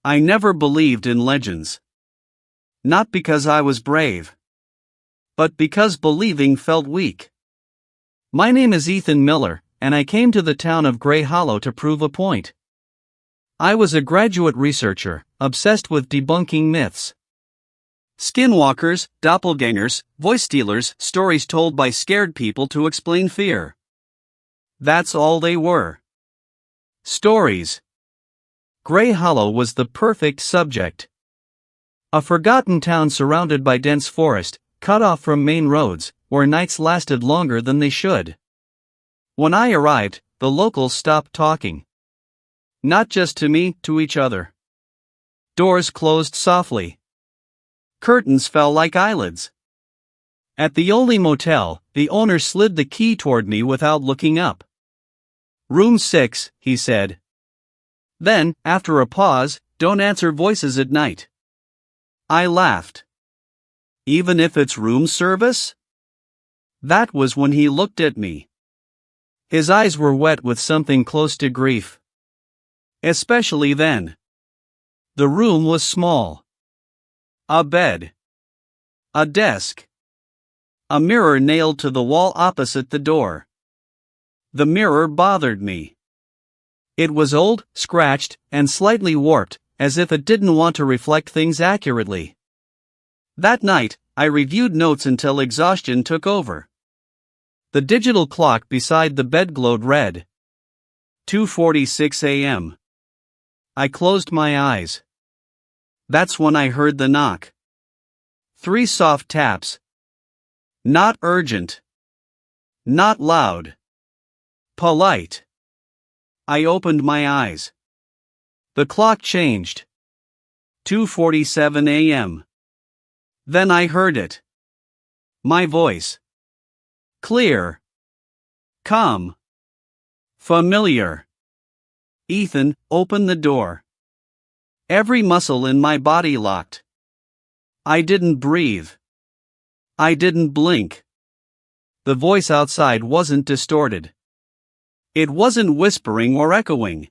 I never believed in legends. Not because I was brave, but because believing felt weak. My name is Ethan Miller, and I came to the town of Gray Hollow to prove a point. I was a graduate researcher, obsessed with debunking myths. Skinwalkers, doppelgangers, voice stealers, stories told by scared people to explain fear. That's all they were. Stories. Gray Hollow was the perfect subject. A forgotten town surrounded by dense forest, cut off from main roads, where nights lasted longer than they should. When I arrived, the locals stopped talking. Not just to me, to each other. Doors closed softly. Curtains fell like eyelids. At the only motel, the owner slid the key toward me without looking up. "Room 6, he said. Then, after a pause, "Don't answer voices at night." I laughed. "Even if it's room service?" That was when he looked at me. His eyes were wet with something close to grief. Especially then. The room was small. A bed. A desk. A mirror nailed to the wall opposite the door. The mirror bothered me. It was old, scratched, and slightly warped, as if it didn't want to reflect things accurately. That night, I reviewed notes until exhaustion took over. The digital clock beside the bed glowed red. 2:46 a.m. I closed my eyes. That's when I heard the knock. 3 soft taps. Not urgent. Not loud. Polite. I opened my eyes. The clock changed. 2:47 a.m. Then I heard it. My voice. Clear. Calm. Familiar. "Ethan, open the door." Every muscle in my body locked. I didn't breathe. I didn't blink. The voice outside wasn't distorted. It wasn't whispering or echoing.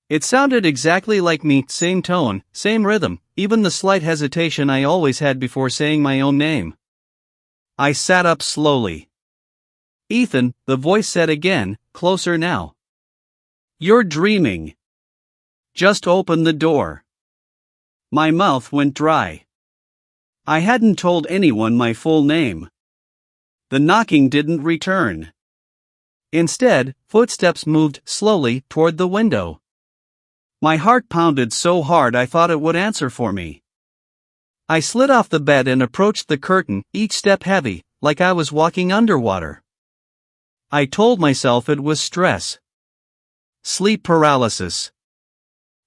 It sounded exactly like me, same tone, same rhythm, even the slight hesitation I always had before saying my own name. I sat up slowly. "Ethan," the voice said again, closer now. "You're dreaming. Just open the door." My mouth went dry. I hadn't told anyone my full name. The knocking didn't return. Instead, footsteps moved slowly toward the window. My heart pounded so hard I thought it would answer for me. I slid off the bed and approached the curtain, each step heavy, like I was walking underwater. I told myself it was stress. Sleep paralysis.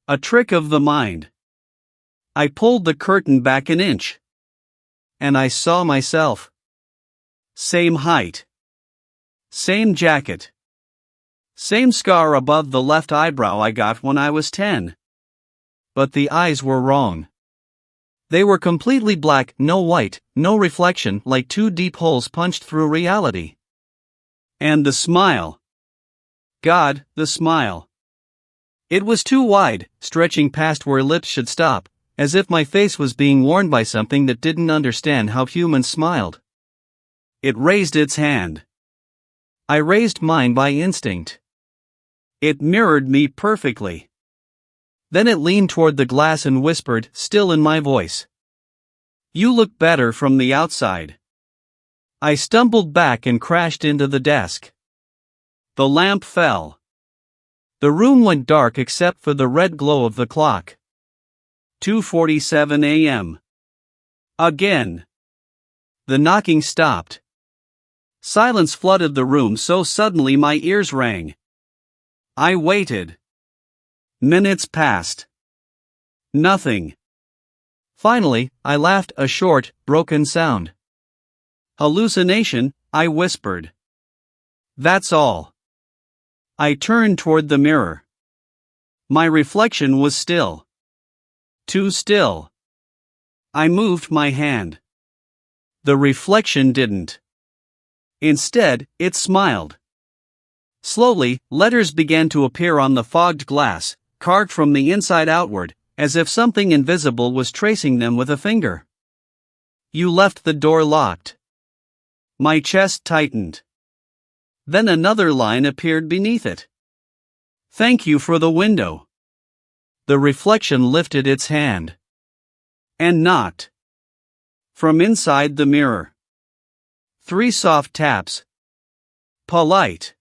A trick of the mind. I pulled the curtain back an inch. And I saw myself. Same height. Same jacket. Same scar above the left eyebrow I got when I was 10. But the eyes were wrong. They were completely black, no white, no reflection, like 2 deep holes punched through reality. And the smile. God, the smile. It was too wide, stretching past where lips should stop, as if my face was being warned by something that didn't understand how humans smiled. It raised its hand. I raised mine by instinct. It mirrored me perfectly. Then it leaned toward the glass and whispered, still in my voice. "You look better from the outside." I stumbled back and crashed into the desk. The lamp fell. The room went dark except for the red glow of the clock. 2:47 a.m. Again. The knocking stopped. Silence flooded the room so suddenly my ears rang. I waited. Minutes passed. Nothing. Finally, I laughed, a short, broken sound. "Hallucination," I whispered. "That's all." I turned toward the mirror. My reflection was still. Too still. I moved my hand. The reflection didn't. Instead, it smiled. Slowly, letters began to appear on the fogged glass, carved from the inside outward, as if something invisible was tracing them with a finger. You left the door locked. My chest tightened. Then another line appeared beneath it. Thank you for the window. The reflection lifted its hand and knocked from inside the mirror. 3 soft taps. Polite.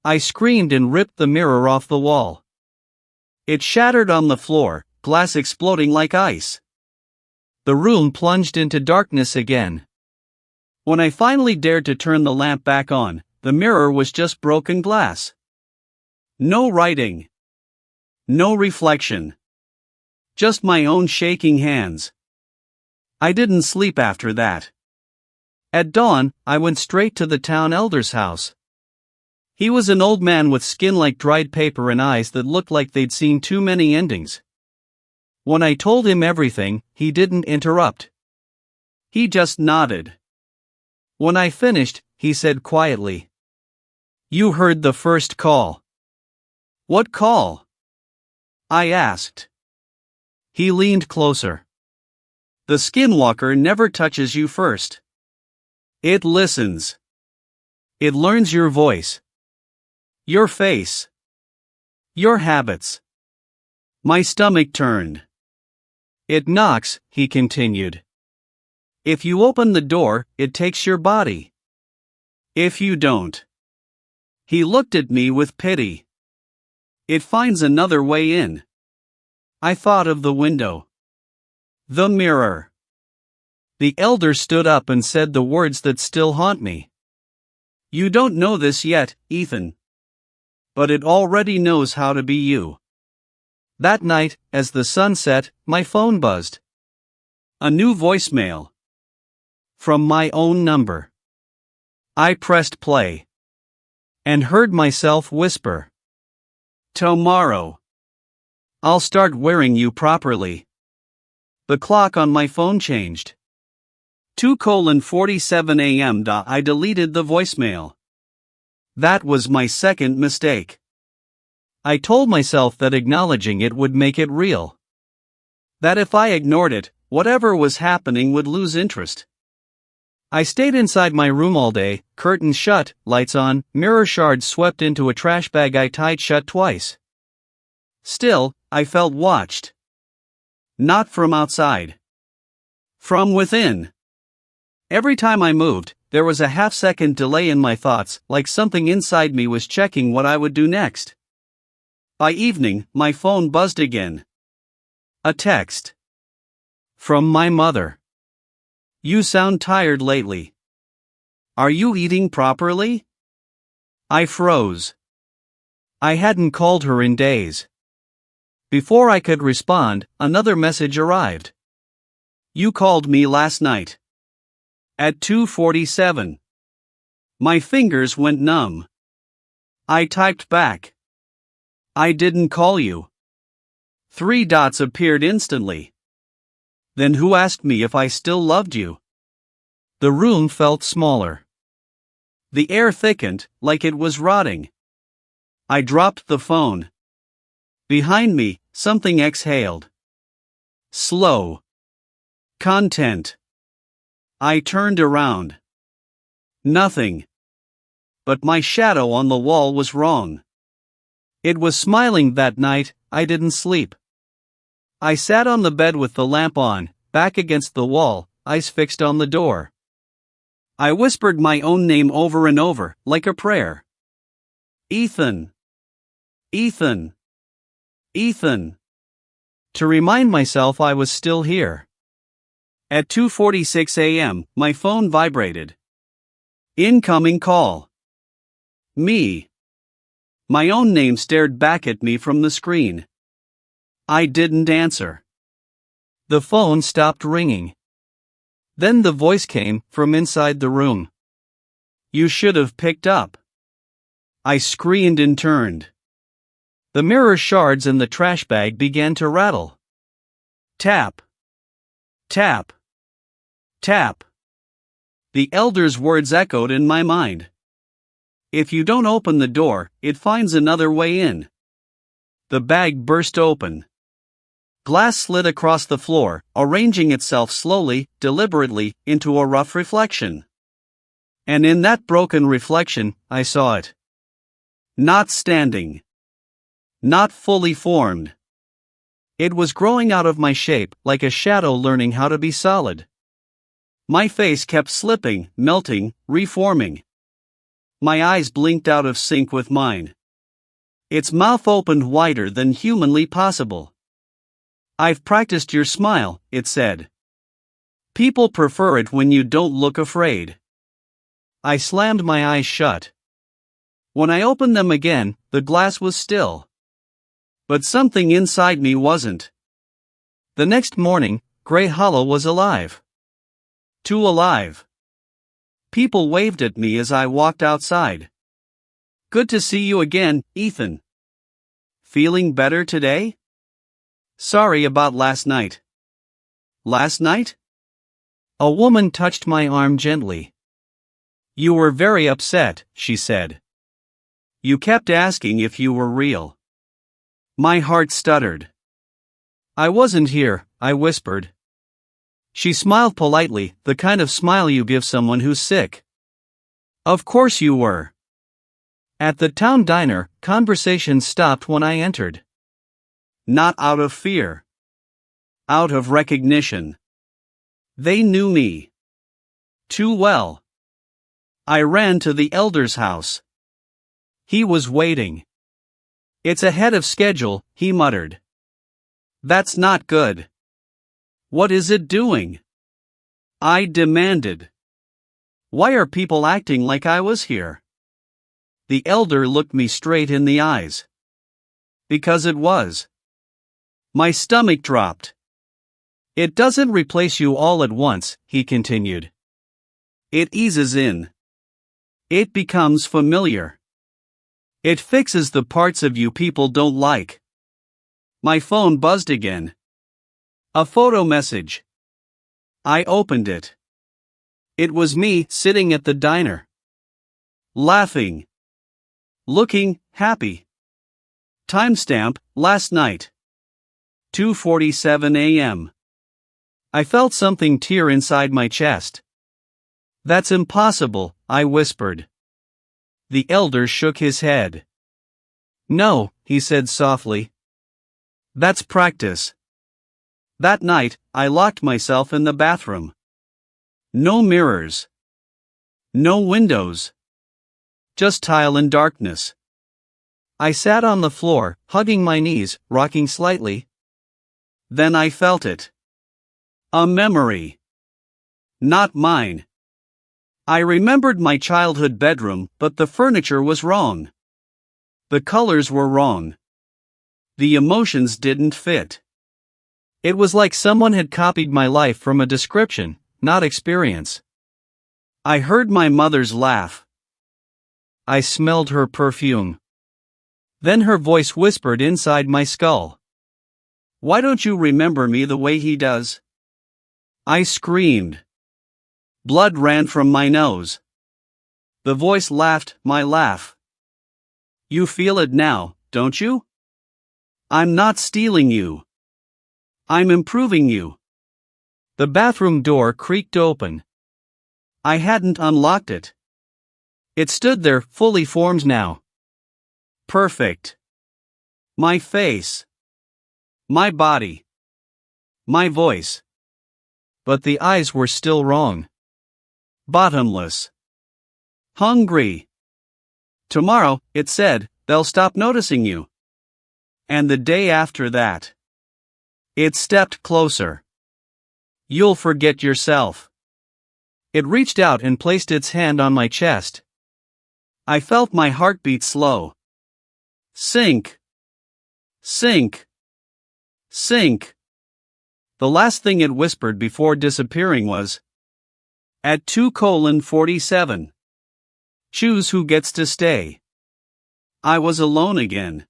I screamed and ripped the mirror off the wall. It shattered on the floor, glass exploding like ice. The room plunged into darkness again. When I finally dared to turn the lamp back on, the mirror was just broken glass. No writing. No reflection. Just my own shaking hands. I didn't sleep after that. At dawn, I went straight to the town elder's house. He was an old man with skin like dried paper and eyes that looked like they'd seen too many endings. When I told him everything, he didn't interrupt. He just nodded. When I finished, he said quietly, "You heard the first call." "What call?" I asked. He leaned closer. "The skinwalker never touches you first. It listens. It learns your voice, your face, your habits." My stomach turned. "It knocks," he continued. "If you open the door, it takes your body. If you don't." He looked at me with pity. "It finds another way in." I thought of the window. The mirror. The elder stood up and said the words that still haunt me. "You don't know this yet, Ethan. But it already knows how to be you." That night, as the sun set, my phone buzzed. A new voicemail. From my own number. I pressed play. And heard myself whisper, "Tomorrow. I'll start wearing you properly." The clock on my phone changed. 2:47 a.m. I deleted the voicemail. That was my second mistake. I told myself that acknowledging it would make it real. That if I ignored it, whatever was happening would lose interest. I stayed inside my room all day, curtains shut, lights on, mirror shards swept into a trash bag I tied shut twice. Still, I felt watched. Not from outside. From within. Every time I moved, there was a half-second delay in my thoughts, like something inside me was checking what I would do next. By evening, my phone buzzed again. A text. From my mother. "You sound tired lately. Are you eating properly?" I froze. I hadn't called her in days. Before I could respond, another message arrived. "You called me last night. At 2:47. My fingers went numb. I typed back. "I didn't call you." 3 dots appeared instantly. "Then who asked me if I still loved you?" The room felt smaller. The air thickened, like it was rotting. I dropped the phone. Behind me, something exhaled. Slow. Content. I turned around. Nothing. But my shadow on the wall was wrong. It was smiling that night. I didn't sleep. I sat on the bed with the lamp on, back against the wall, eyes fixed on the door. I whispered my own name over and over, like a prayer. Ethan. Ethan. Ethan. To remind myself I was still here. At 2:46 a.m., my phone vibrated. Incoming call. Me. My own name stared back at me from the screen. I didn't answer. The phone stopped ringing. Then the voice came from inside the room. "You should have picked up." I screamed and turned. The mirror shards in the trash bag began to rattle. Tap. Tap. Tap. The elder's words echoed in my mind. "If you don't open the door, it finds another way in." The bag burst open. Glass slid across the floor, arranging itself slowly, deliberately, into a rough reflection. And in that broken reflection, I saw it. Not standing. Not fully formed. It was growing out of my shape, like a shadow learning how to be solid. My face kept slipping, melting, reforming. My eyes blinked out of sync with mine. Its mouth opened wider than humanly possible. "I've practiced your smile," it said. "People prefer it when you don't look afraid." I slammed my eyes shut. When I opened them again, the glass was still. But something inside me wasn't. The next morning, Gray Hollow was alive. Too alive. People waved at me as I walked outside. "Good to see you again, Ethan. Feeling better today? Sorry about last night." "Last night?" A woman touched my arm gently. "You were very upset," she said. "You kept asking if you were real." My heart stuttered. "I wasn't here," I whispered. She smiled politely, the kind of smile you give someone who's sick. "Of course you were." At the town diner, conversation stopped when I entered. Not out of fear. Out of recognition. They knew me. Too well. I ran to the elder's house. He was waiting. "It's ahead of schedule," he muttered. "That's not good." "What is it doing?" I demanded. "Why are people acting like I was here?" The elder looked me straight in the eyes. "Because it was." My stomach dropped. "It doesn't replace you all at once," he continued. "It eases in. It becomes familiar. It fixes the parts of you people don't like." My phone buzzed again. A photo message. I opened it. It was me sitting at the diner. Laughing. Looking happy. Timestamp, last night. 2:47 a.m. I felt something tear inside my chest. "That's impossible," I whispered. The elder shook his head. "No," he said softly. "That's practice." That night, I locked myself in the bathroom. No mirrors. No windows. Just tile and darkness. I sat on the floor, hugging my knees, rocking slightly. Then I felt it. A memory. Not mine. I remembered my childhood bedroom, but the furniture was wrong. The colors were wrong. The emotions didn't fit. It was like someone had copied my life from a description, not experience. I heard my mother's laugh. I smelled her perfume. Then her voice whispered inside my skull. "Why don't you remember me the way he does?" I screamed. Blood ran from my nose. The voice laughed my laugh. "You feel it now, don't you? I'm not stealing you. I'm improving you." The bathroom door creaked open. I hadn't unlocked it. It stood there, fully formed now. Perfect. My face. My body. My voice. But the eyes were still wrong. Bottomless. Hungry. "Tomorrow," it said, "they'll stop noticing you." And the day after that. It stepped closer. "You'll forget yourself." It reached out and placed its hand on my chest. I felt my heartbeat slow. Sink. Sink. Sink. The last thing it whispered before disappearing was, "At 2:47. Choose who gets to stay." I was alone again.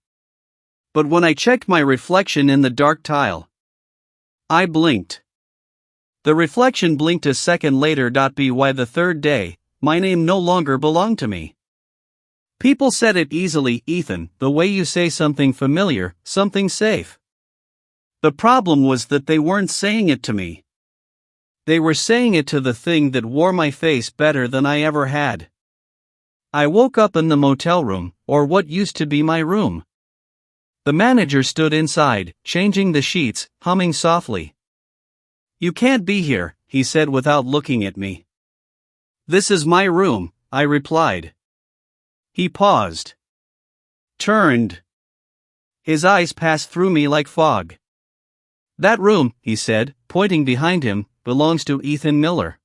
But when I checked my reflection in the dark tile, I blinked. The reflection blinked a second later. By the third day, my name no longer belonged to me. People said it easily, "Ethan, the way you say something familiar, something safe." The problem was that they weren't saying it to me. They were saying it to the thing that wore my face better than I ever had. I woke up in the motel room, or what used to be my room. The manager stood inside, changing the sheets, humming softly. "You can't be here," he said without looking at me. "This is my room," I replied. He paused. Turned. His eyes passed through me like fog. "That room," he said, pointing behind him, "belongs to Ethan Miller."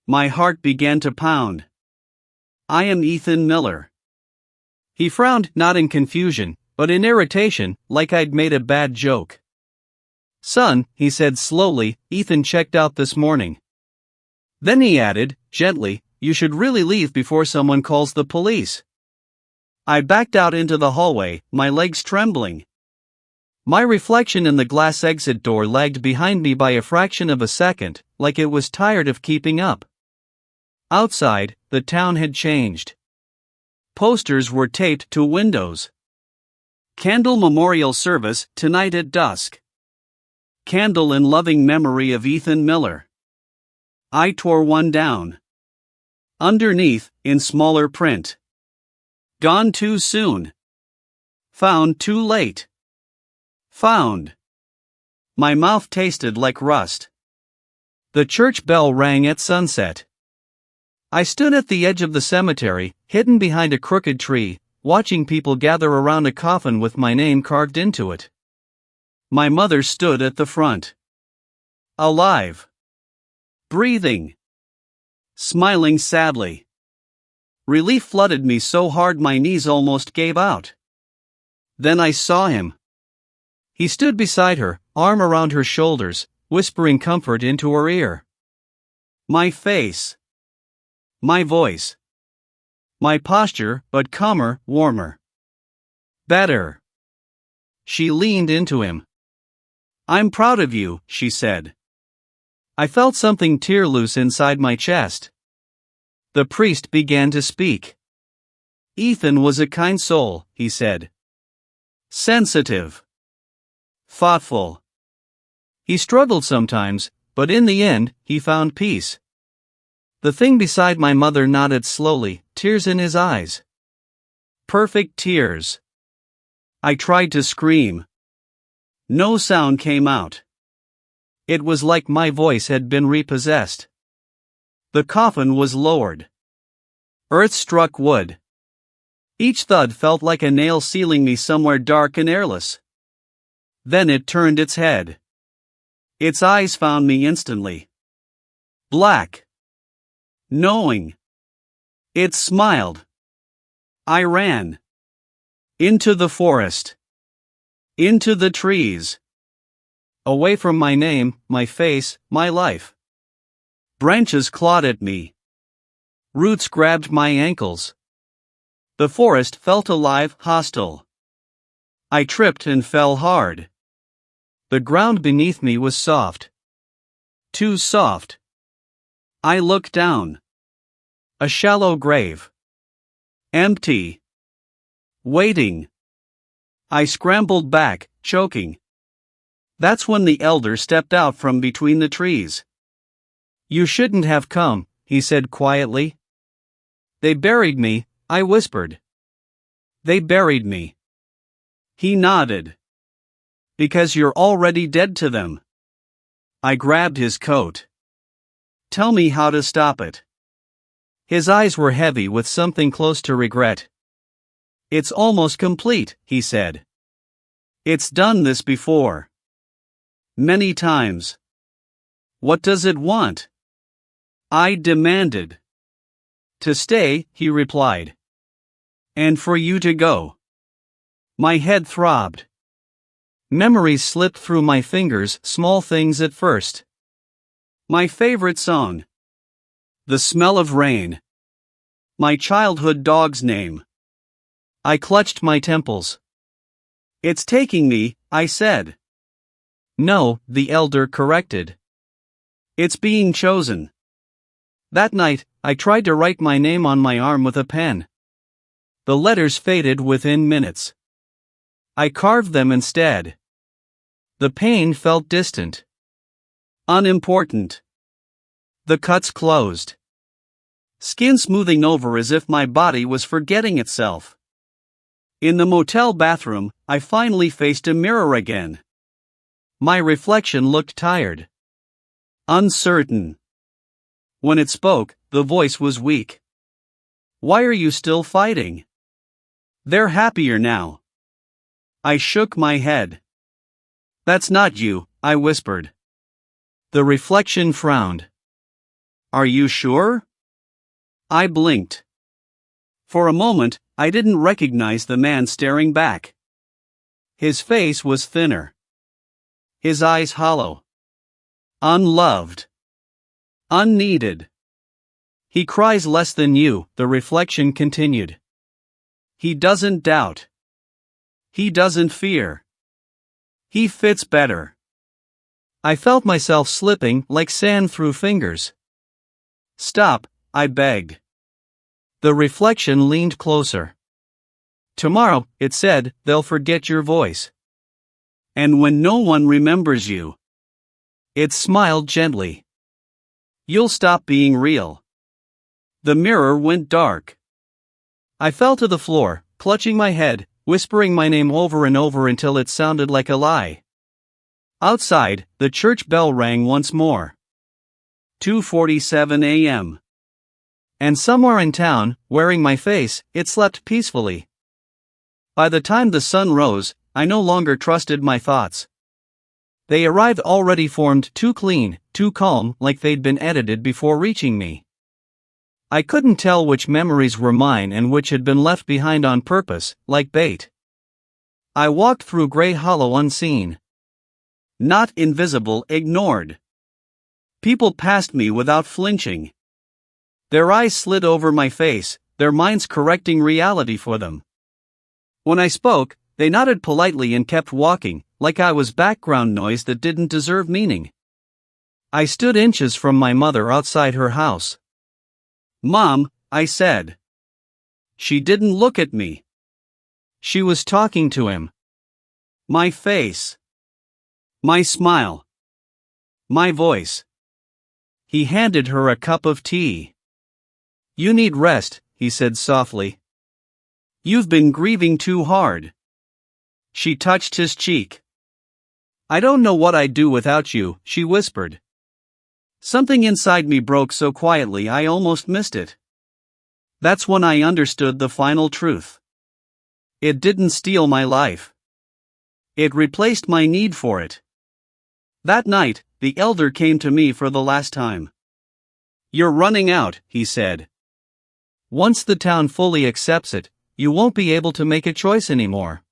My heart began to pound. "I am Ethan Miller." He frowned, not in confusion, but in irritation, like I'd made a bad joke. "Son," he said slowly, "Ethan checked out this morning." Then he added, gently, "You should really leave before someone calls the police." I backed out into the hallway, my legs trembling. My reflection in the glass exit door lagged behind me by a fraction of a second, like it was tired of keeping up. Outside, the town had changed. Posters were taped to windows. Candle memorial service tonight at dusk. Candle in loving memory of Ethan Miller. I tore one down. Underneath, in smaller print. Gone too soon. Found too late. Found. My mouth tasted like rust. The church bell rang at sunset. I stood at the edge of the cemetery, hidden behind a crooked tree, watching people gather around a coffin with my name carved into it. My mother stood at the front. Alive. Breathing. Smiling sadly. Relief flooded me so hard my knees almost gave out. Then I saw him. He stood beside her, arm around her shoulders, whispering comfort into her ear. My face. My voice. My posture, but calmer, warmer. Better. She leaned into him. "I'm proud of you," she said. I felt something tear loose inside my chest. The priest began to speak. "Ethan was a kind soul," he said. "Sensitive. Thoughtful. He struggled sometimes, but in the end, he found peace." The thing beside my mother nodded slowly, tears in his eyes. Perfect tears. I tried to scream. No sound came out. It was like my voice had been repossessed. The coffin was lowered. Earth struck wood. Each thud felt like a nail sealing me somewhere dark and airless. Then it turned its head. Its eyes found me instantly. Black. Knowing. It smiled. I ran. Into the forest. Into the trees. Away from my name, my face, my life. Branches clawed at me. Roots grabbed my ankles. The forest felt alive, hostile. I tripped and fell hard. The ground beneath me was soft. Too soft. I looked down. A shallow grave. Empty. Waiting. I scrambled back, choking. That's when the elder stepped out from between the trees. "You shouldn't have come," he said quietly. "They buried me," I whispered. "They buried me." He nodded. "Because you're already dead to them." I grabbed his coat. "Tell me how to stop it." His eyes were heavy with something close to regret. "It's almost complete," he said. "It's done this before. Many times." "What does it want?" I demanded. "To stay," he replied. "And for you to go." My head throbbed. Memories slipped through my fingers, small things at first. My favorite song. The smell of rain. My childhood dog's name. I clutched my temples. "It's taking me," I said. "No," the elder corrected. "It's being chosen." That night, I tried to write my name on my arm with a pen. The letters faded within minutes. I carved them instead. The pain felt distant. Unimportant. The cuts closed. Skin smoothing over as if my body was forgetting itself. In the motel bathroom, I finally faced a mirror again. My reflection looked tired. Uncertain. When it spoke, the voice was weak. Why are you still fighting? They're happier now. I shook my head. That's not you, I whispered. The reflection frowned. Are you sure? I blinked. For a moment, I didn't recognize the man staring back. His face was thinner. His eyes hollow. Unloved. Unneeded. He cries less than you, the reflection continued. He doesn't doubt. He doesn't fear. He fits better. I felt myself slipping like sand through fingers. Stop, I begged. The reflection leaned closer. Tomorrow, it said, they'll forget your voice. And when no one remembers you, it smiled gently. You'll stop being real. The mirror went dark. I fell to the floor, clutching my head, whispering my name over and over until it sounded like a lie. Outside, the church bell rang once more. 2:47 a.m. And somewhere in town, wearing my face, it slept peacefully. By the time the sun rose, I no longer trusted my thoughts. They arrived already formed, too clean, too calm, like they'd been edited before reaching me. I couldn't tell which memories were mine and which had been left behind on purpose, like bait. I walked through Grey Hollow unseen. Not invisible, ignored. People passed me without flinching. Their eyes slid over my face, their minds correcting reality for them. When I spoke, they nodded politely and kept walking, like I was background noise that didn't deserve meaning. I stood inches from my mother outside her house. Mom, I said. She didn't look at me. She was talking to him. My face. My smile. My voice. He handed her a cup of tea. You need rest, he said softly. You've been grieving too hard. She touched his cheek. I don't know what I'd do without you, she whispered. Something inside me broke so quietly I almost missed it. That's when I understood the final truth. It didn't steal my life. It replaced my need for it. That night, the elder came to me for the last time. You're running out, he said. Once the town fully accepts it, you won't be able to make a choice anymore.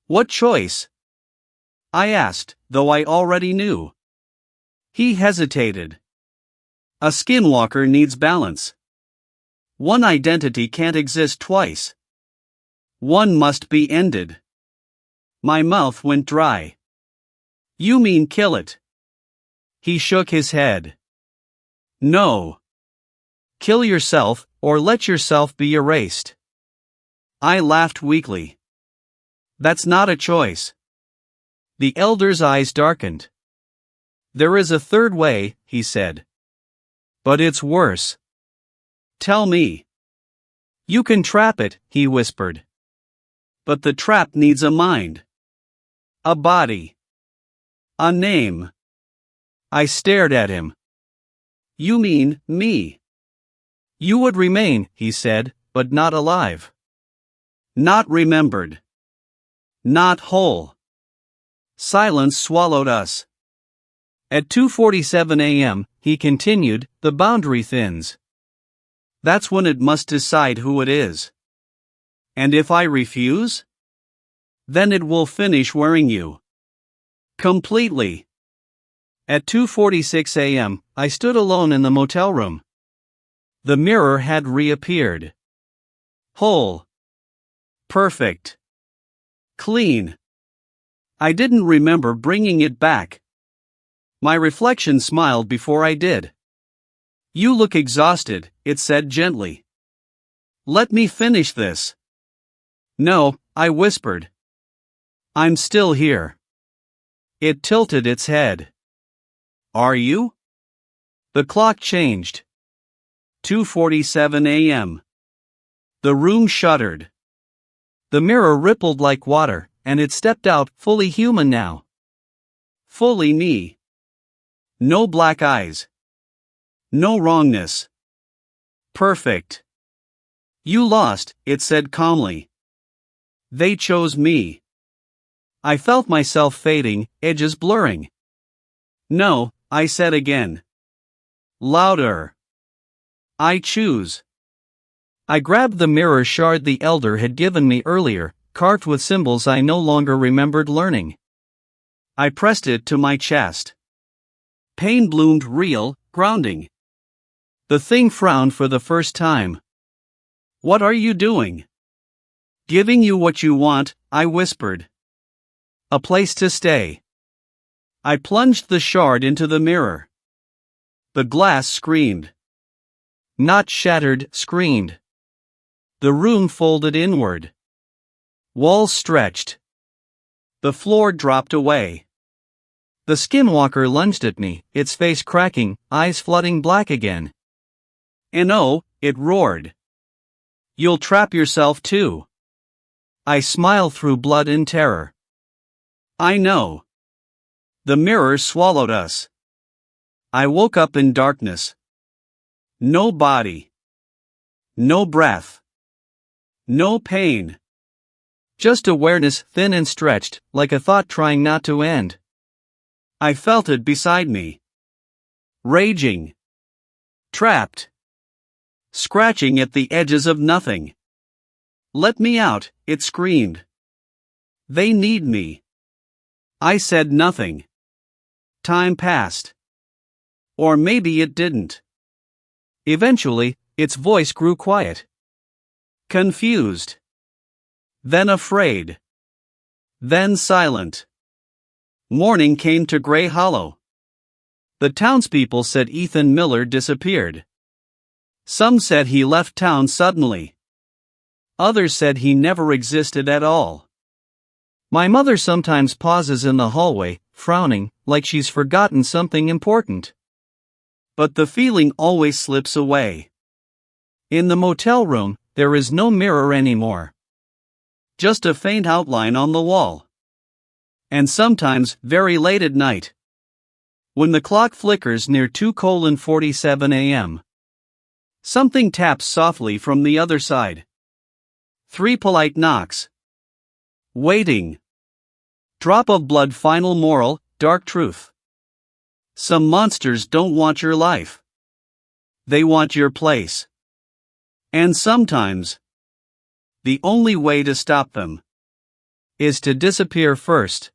What choice? I asked, though I already knew. He hesitated. A skinwalker needs balance. One identity can't exist twice. One must be ended. My mouth went dry. You mean kill it? He shook his head. No. Kill yourself, or let yourself be erased. I laughed weakly. That's not a choice. The elder's eyes darkened. There is a third way, he said. But it's worse. Tell me. You can trap it, he whispered. But the trap needs a mind. A body. A name. I stared at him. You mean me? You would remain, he said, but not alive. Not remembered. Not whole. Silence swallowed us. At 2:47 a.m., he continued, the boundary thins. That's when it must decide who it is. And if I refuse? Then it will finish wearing you. Completely. At 2:46 a.m., I stood alone in the motel room. The mirror had reappeared. Whole. Perfect. Clean. I didn't remember bringing it back. My reflection smiled before I did. You look exhausted, it said gently. Let me finish this. No, I whispered. I'm still here. It tilted its head. Are you? The clock changed. 2:47 a.m. The room shuddered. The mirror rippled like water, and it stepped out, fully human now. Fully me. No black eyes. No wrongness. Perfect. You lost, it said calmly. They chose me. I felt myself fading, edges blurring. No, I said again. Louder. I choose. I grabbed the mirror shard the elder had given me earlier, carved with symbols I no longer remembered learning. I pressed it to my chest. Pain bloomed real, grounding. The thing frowned for the first time. What are you doing? Giving you what you want, I whispered. A place to stay. I plunged the shard into the mirror. The glass screamed. Not shattered, screamed. The room folded inward. Walls stretched. The floor dropped away. The skinwalker lunged at me, its face cracking, eyes flooding black again. And oh, it roared. You'll trap yourself too. I smile through blood and terror. I know. The mirror swallowed us. I woke up in darkness. No body. No breath. No pain. Just awareness, thin and stretched, like a thought trying not to end. I felt it beside me. Raging. Trapped. Scratching at the edges of nothing. Let me out, it screamed. They need me. I said nothing. Time passed. Or maybe it didn't. Eventually, its voice grew quiet. Confused. Then afraid. Then silent. Morning came to Gray Hollow. The townspeople said Ethan Miller disappeared. Some said he left town suddenly. Others said he never existed at all. My mother sometimes pauses in the hallway, frowning, like she's forgotten something important. But the feeling always slips away. In the motel room, there is no mirror anymore. Just a faint outline on the wall. And sometimes, very late at night, when the clock flickers near 2:47 a.m., something taps softly from the other side. 3 polite knocks. Waiting. Drop of blood. Final moral, dark truth. Some monsters don't want your life. They want your place. And sometimes, the only way to stop them is to disappear first.